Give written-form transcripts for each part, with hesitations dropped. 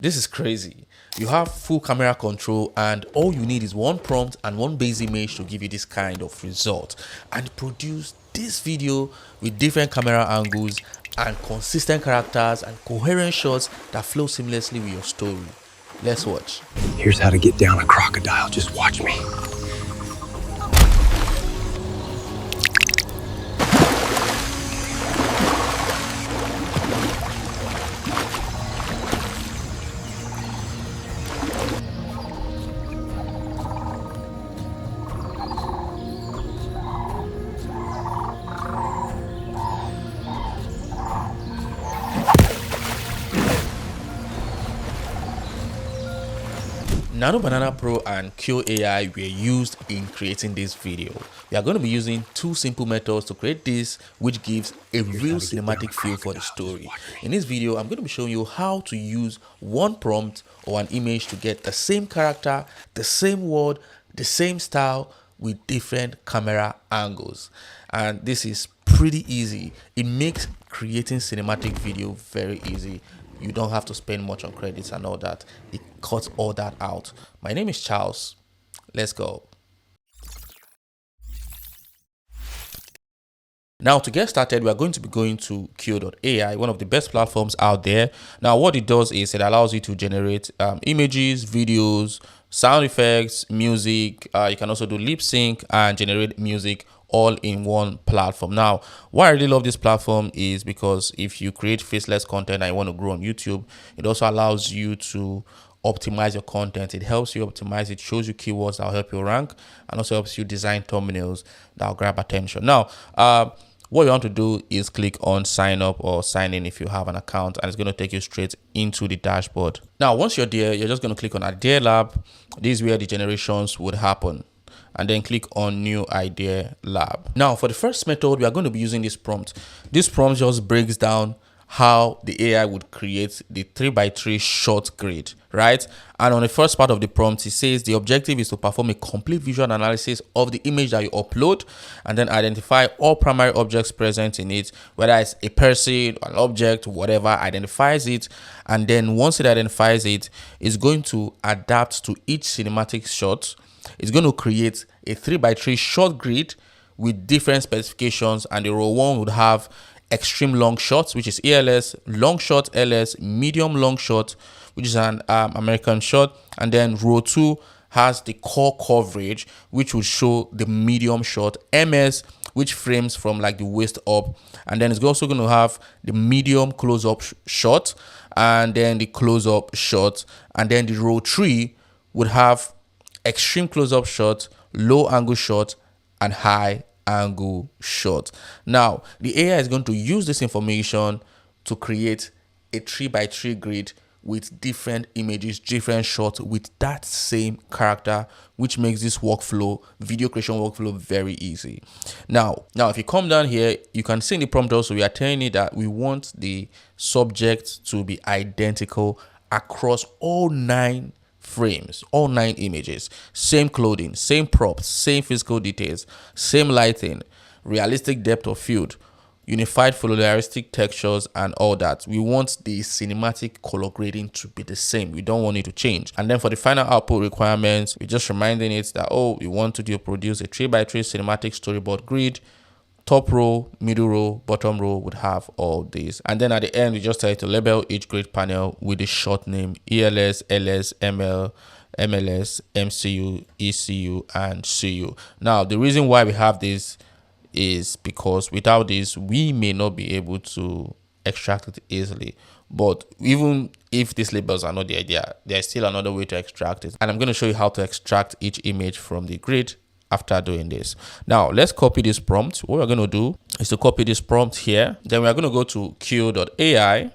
This is crazy. You have full camera control and all you need is one prompt and one base image to give you this kind of result and produce this video with different camera angles and consistent characters and coherent shots that flow seamlessly with your story. Let's watch. Here's how to get down a crocodile. Just watch me. Nano Banana Pro and Keoo AI were used in creating this video. We are going to be using two simple methods to create this, which gives a real cinematic feel for the story. In this video, I'm going to be showing you how to use one prompt or an image to get the same character, the same word, the same style with different camera angles. And this is pretty easy. It makes creating cinematic video very easy. You don't have to spend much on credits and all that. It cuts all that out. My name is Charles. Let's go. Now, to get started, we are going to be going to Keoo AI, one of the best platforms out there. Now, what it does is it allows you to generate images, videos, sound effects, music. You can also do lip sync and generate music all in one platform. Now, why I really love this platform is because if you create faceless content and you want to grow on YouTube, it also allows you to optimize your content. It helps you optimize. It shows you keywords that will help you rank and also helps you design thumbnails that will grab attention. Now, what you want to do is click on sign up or sign in if you have an account, and it's going to take you straight into the dashboard. Now, once you're there, you're just going to click on Idea Lab. This is where the generations would happen. And then click on New Idea Lab. Now, for the first method, we are going to be using this prompt. This prompt just breaks down how the AI would create the 3x3 short grid, right? And on the first part of the prompt, it says the objective is to perform a complete visual analysis of the image that you upload and then identify all primary objects present in it, whether it's a person, an object, whatever, identifies it. And then once it identifies it, it's going to adapt to each cinematic shot. It's going to create a 3x3 short grid with different specifications, and the row 1 would have extreme long shots, which is ELS, long shot LS, medium long shot, which is an American shot, and then row 2 has the core coverage, which will show the medium shot MS, which frames from like the waist up, and then it's also going to have the medium close-up shot, and then the close-up shot, and then the row 3 would have extreme close-up shot, low angle shot, and high angle shot. Now, the AI is going to use this information to create a 3x3 grid with different images, different shots with that same character, which makes this workflow, video creation workflow, very easy. Now, if you come down here, you can see in the prompt also, we are telling it that we want the subject to be identical across all 9 frames, all 9 images, same clothing, same props, same physical details, same lighting, realistic depth of field, unified photorealistic textures, and all that. We want the cinematic color grading to be the same. We don't want it to change. And then for the final output requirements, we're just reminding it that, oh, we want to produce a 3x3 cinematic storyboard grid. Top row, middle row, bottom row would have all these. And then at the end, we just try to label each grid panel with the short name: ELS, LS, ML, MLS, MCU, ECU, and CU. Now, the reason why we have this is because without this, we may not be able to extract it easily. But even if these labels are not the idea, there's still another way to extract it. And I'm going to show you how to extract each image from the grid after doing this. Now, let's copy this prompt. What we're going to do is to copy this prompt here. Then we are going to go to Keoo AI,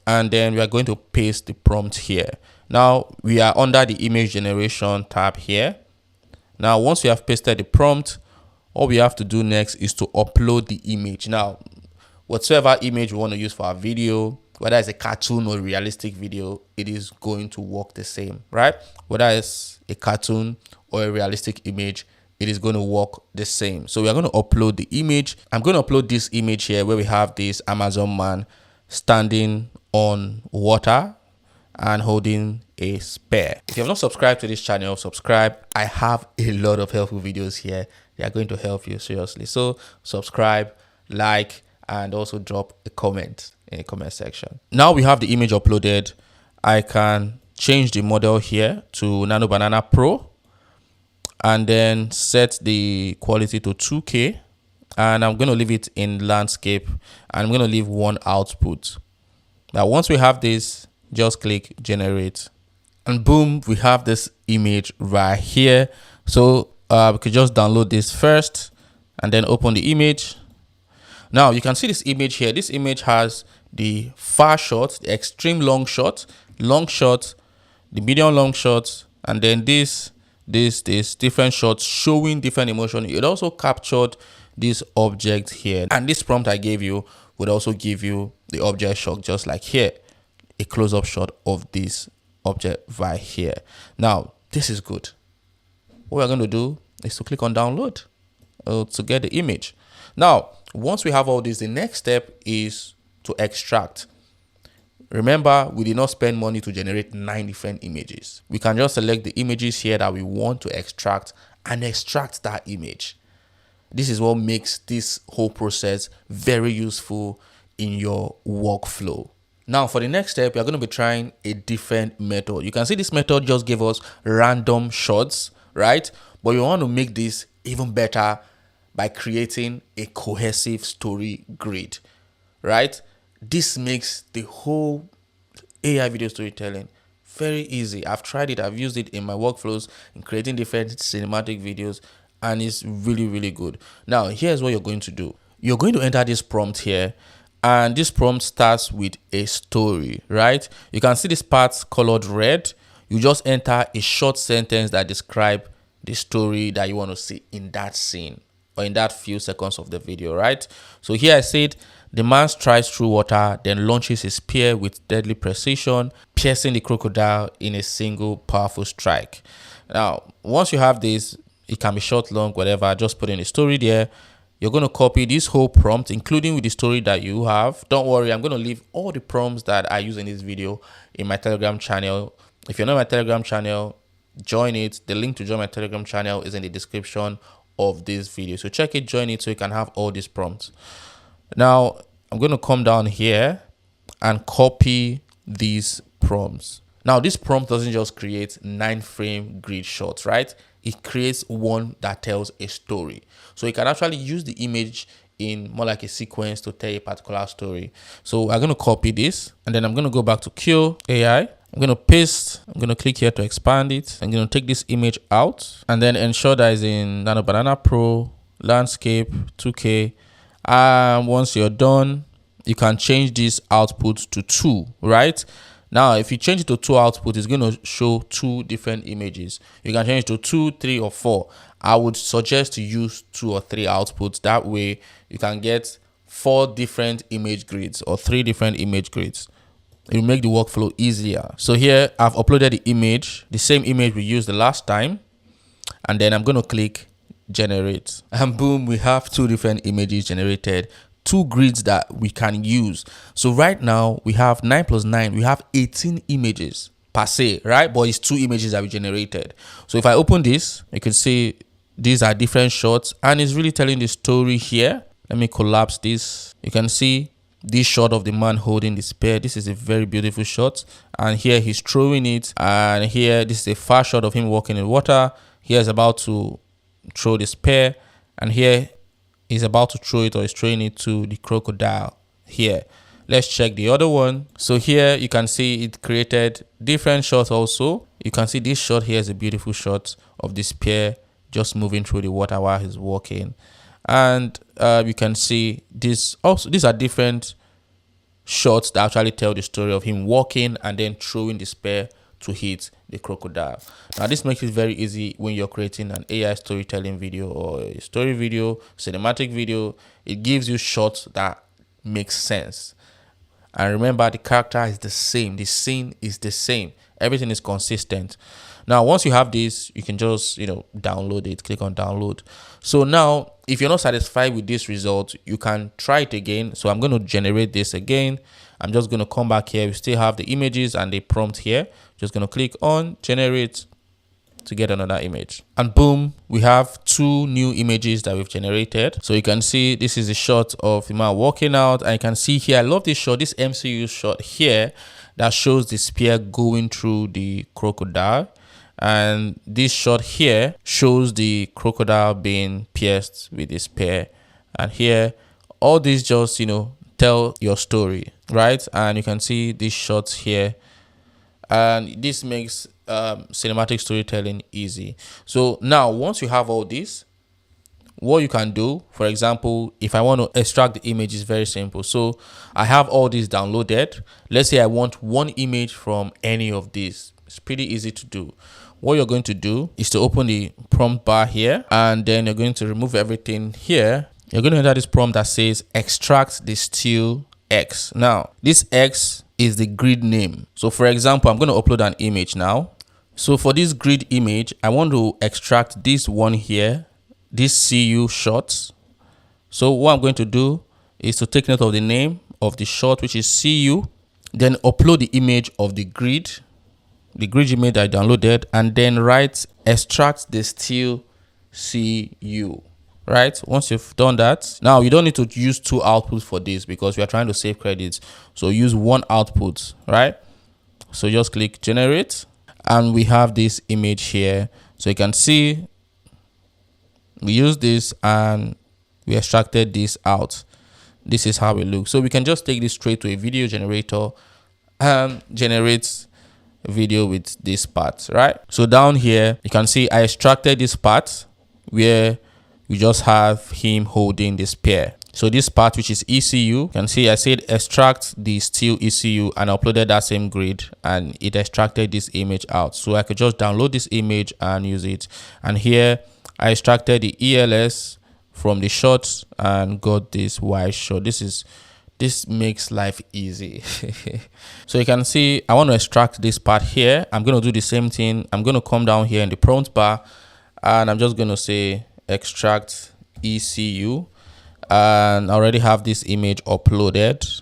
and then we are going to paste the prompt here. Now, we are under the image generation tab here. Now, once we have pasted the prompt, all we have to do next is to upload the image. Now, whatsoever image we want to use for our video, whether it's a cartoon or a realistic video, it is going to work the same, right? Whether it's a cartoon or a realistic image, it is going to work the same. So we are going to upload the image. I'm going to upload this image here where we have this Amazon man standing on water, and holding a spear. If you have not subscribed to this channel, subscribe. I have a lot of helpful videos here. They are going to help you seriously. So subscribe, like, and also drop a comment in the comment section. Now we have the image uploaded. I can change the model here to Nano Banana Pro and then set the quality to 2K, and I'm going to leave it in landscape, and I'm going to leave one output. Now once we have this, just click generate, and boom, we have this image right here. So we could just download this first and then open the image. Now you can see this image here. This image has the far shot, the extreme long shot, the medium long shot, and then this different shots showing different emotion. It also captured this object here, and this prompt I gave you would also give you the object shot, just like here, a close-up shot of this object right here. Now this is good. What we're going to do is to click on download to get the image. Now once we have all this, the next step is to extract. Remember, we did not spend money to generate 9 different images. We can just select the images here that we want to extract and extract that image. This is what makes this whole process very useful in your workflow. Now for the next step, we are going to be trying a different method. You can see this method just gave us random shots, right? But we want to make this even better by creating a cohesive story grid, right? This makes the whole AI video storytelling very easy. I've tried it. I've used it in my workflows in creating different cinematic videos, and it's really, really good. Now, here's what you're going to do. You're going to enter this prompt here, and this prompt starts with a story, right? You can see this part colored red. You just enter a short sentence that describes the story that you want to see in that scene or in that few seconds of the video, right? So here I said, the man strides through water, then launches his spear with deadly precision, piercing the crocodile in a single powerful strike. Now, once you have this, it can be short, long, whatever, just put in a story there. You're going to copy this whole prompt, including with the story that you have. Don't worry, I'm going to leave all the prompts that I use in this video in my Telegram channel. If you're not in my Telegram channel, join it. The link to join my Telegram channel is in the description of this video. So check it, join it so you can have all these prompts. Now, I'm going to come down here and copy these prompts. Now, this prompt doesn't just create 9-frame grid shots, right? It creates one that tells a story. So you can actually use the image in more like a sequence to tell a particular story. So I'm going to copy this, and then I'm going to go back to Keoo AI. I'm going to paste. I'm going to click here to expand it. I'm going to take this image out and then ensure that it's in Nano Banana Pro, landscape, 2K. Once you're done, you can change this output to 2, right? Now, if you change it to 2 output, it's going to show 2 different images. You can change it to 2, 3, or 4. I would suggest to use 2 or 3 outputs. That way, you can get 4 different image grids or 3 different image grids. It will make the workflow easier. So here, I've uploaded the image, the same image we used the last time. And then I'm going to click generate, and boom, we have 2 different images generated, 2 grids that we can use. So right now we have 9 plus 9, we have 18 images per se, right? But it's 2 images that we generated. So if I open this, you can see these are different shots, and it's really telling the story here. Let me collapse this. You can see this shot of the man holding the spear. This is a very beautiful shot, and here he's throwing it, and here this is a far shot of him walking in water. Here's about to throw the spear, and here he's about to throw it, or is throwing it to the crocodile here. Let's check the other one. So here you can see it created different shots also. You can see this shot here is a beautiful shot of the spear just moving through the water while he's walking, and you can see this also. These are different shots that actually tell the story of him walking and then throwing the spear to hit the crocodile. Now this makes it very easy when you're creating an AI storytelling video or a story video, cinematic video. It gives you shots that make sense. And remember, the character is the same, the scene is the same, everything is consistent. Now once you have this, you can just download it. Click on download. So now if you're not satisfied with this result, you can try it again. So I'm going to generate this again, I'm just going to come back here. We still have the images and the prompt here. Just going to click on generate to get another image, and boom, we have 2 new images that we've generated. So you can see this is a shot of the man walking out, and you can see here, I love this shot, this MCU shot here that shows the spear going through the crocodile, and this shot here shows the crocodile being pierced with the spear. And here, all these just, tell your story, right? And you can see these shots here, and this makes cinematic storytelling easy. So now, once you have all this, what you can do, for example, if I want to extract the image, is very simple. So I have all these downloaded. Let's say I want one image from any of these. It's pretty easy to do. What you're going to do is to open the prompt bar here, and then you're going to remove everything here. You're going to enter this prompt that says extract the still X. Now, this X is the grid name. So for example, I'm going to upload an image now. So for this grid image, I want to extract this one here, this CU shot. So what I'm going to do is to take note of the name of the shot, which is CU, then upload the image of the grid image I downloaded, and then write extract the still CU. Right, once you've done that, now you don't need to use 2 outputs for this because we are trying to save credits. So use 1 output, right? So just click generate, and we have this image here. So you can see we use this and we extracted this out. This is how it looks. So we can just take this straight to a video generator and generate a video with this part, right? So down here, you can see I extracted this part where we just have him holding the spear. So this part, which is ECU, you can see I said extract the still ECU, and I uploaded that same grid and it extracted this image out. So I could just download this image and use it. And here I extracted the ELS from the shots and got this wide shot. This makes life easy. So you can see I want to extract this part here. I'm going to do the same thing. I'm going to come down here in the prompt bar, and I'm just going to say extract ECU, and I already have this image uploaded.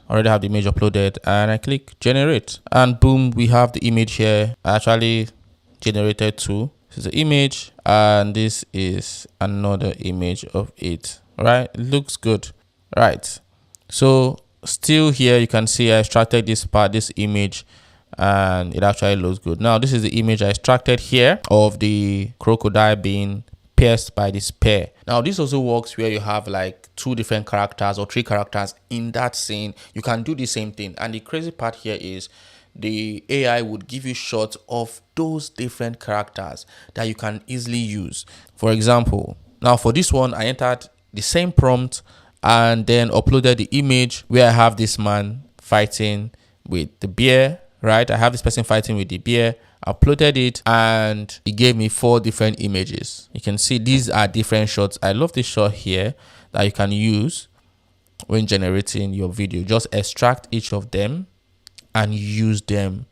And I click generate, and boom, we have the image here. I actually generated 2. This is the image, and this is another image of it. Right, it looks good, right? So still here, you can see I extracted this part, this image, and it actually looks good. Now this is the image I extracted here of the crocodile being pierced by the spear. Now this also works where you have like 2 different characters or 3 characters in that scene. You can do the same thing, and the crazy part here is the AI would give you shots of those different characters that you can easily use. For example, now for this one, I entered the same prompt and then uploaded the image where I have this man fighting with the bear, right? I have this person fighting with the bear. Uploaded it, and it gave me 4 different images. You can see these are different shots. I love this shot here that you can use when generating your video. Just extract each of them and use them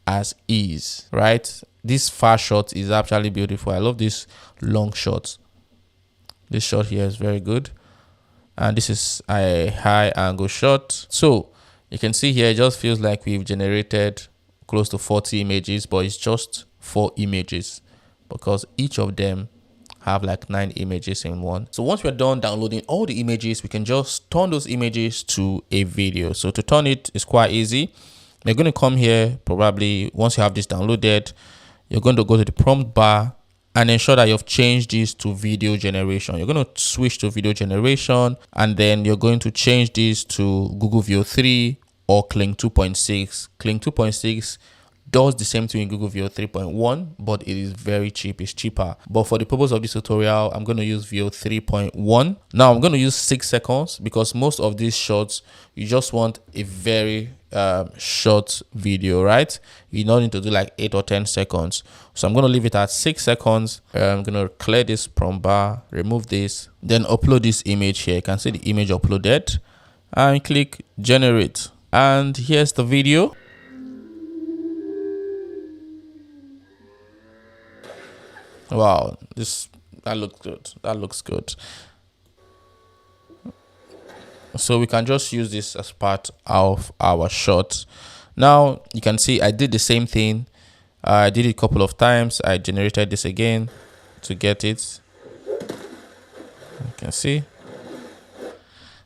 as is, right? This far shot is actually beautiful. I love this long shot. This shot here is very good, and this is a high angle shot. So you can see here, it just feels like we've generated close to 40 images, but it's just 4 images because each of them have like 9 images in one. So once we're done downloading all the images, we can just turn those images to a video. So to turn it is quite easy. You're going to come here, probably once you have this downloaded, you're going to go to the prompt bar and ensure that you've changed this to video generation. You're going to switch to video generation, and then you're going to change this to Google Veo 3 or Kling 2.6. Kling 2.6 does the same thing in Google Veo 3.1, but it is very cheap. It's cheaper. But for the purpose of this tutorial, I'm going to use Veo 3.1. Now I'm going to use 6 seconds because most of these shots, you just want a very short video, right? You don't need to do like 8 or 10 seconds. So I'm going to leave it at 6 seconds. I'm going to clear this prompt bar, remove this, then upload this image here. You can see the image uploaded, and click generate. And here's the video. Wow, that looks good. That looks good. So we can just use this as part of our shot. Now you can see I did the same thing. I did it a couple of times. I generated this again to get it. You can see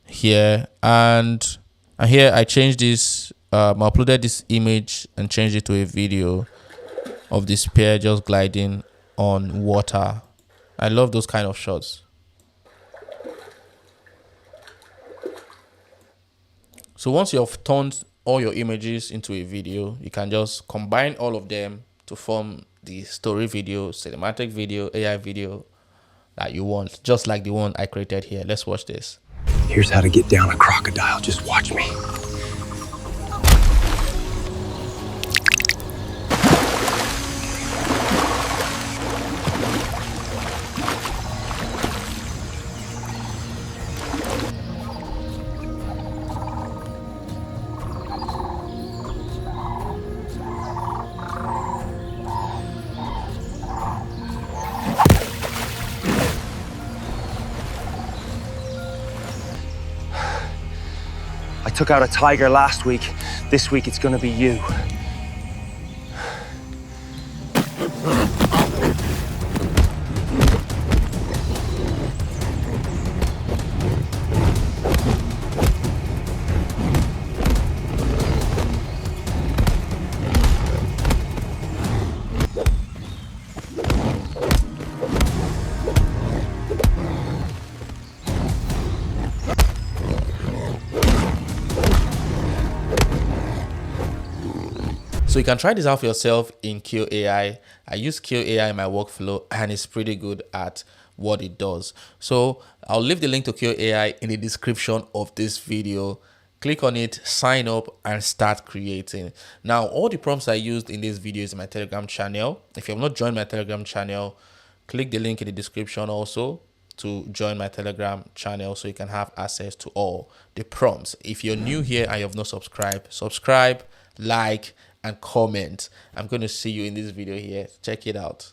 here, and here I changed this. I uploaded this image and changed it to a video of this pair just gliding on water. I love those kind of shots. So once you have turned all your images into a video, you can just combine all of them to form the story video, cinematic video, AI video that you want, just like the one I created here. Let's watch this. Here's how to get down a crocodile. Just watch me. I took out a tiger last week. This week it's gonna be you. So you can try this out for yourself in Keoo AI. I use Keoo AI in my workflow and it's pretty good at what it does. So I'll leave the link to Keoo AI in the description of this video. Click on it, sign up, and start creating. Now, all the prompts I used in this video is in my Telegram channel. If you have not joined my Telegram channel, click the link in the description also to join my Telegram channel so you can have access to all the prompts. If you're new here and you have not subscribed, subscribe, like, and comment. I'm going to see you in this video here. Check it out.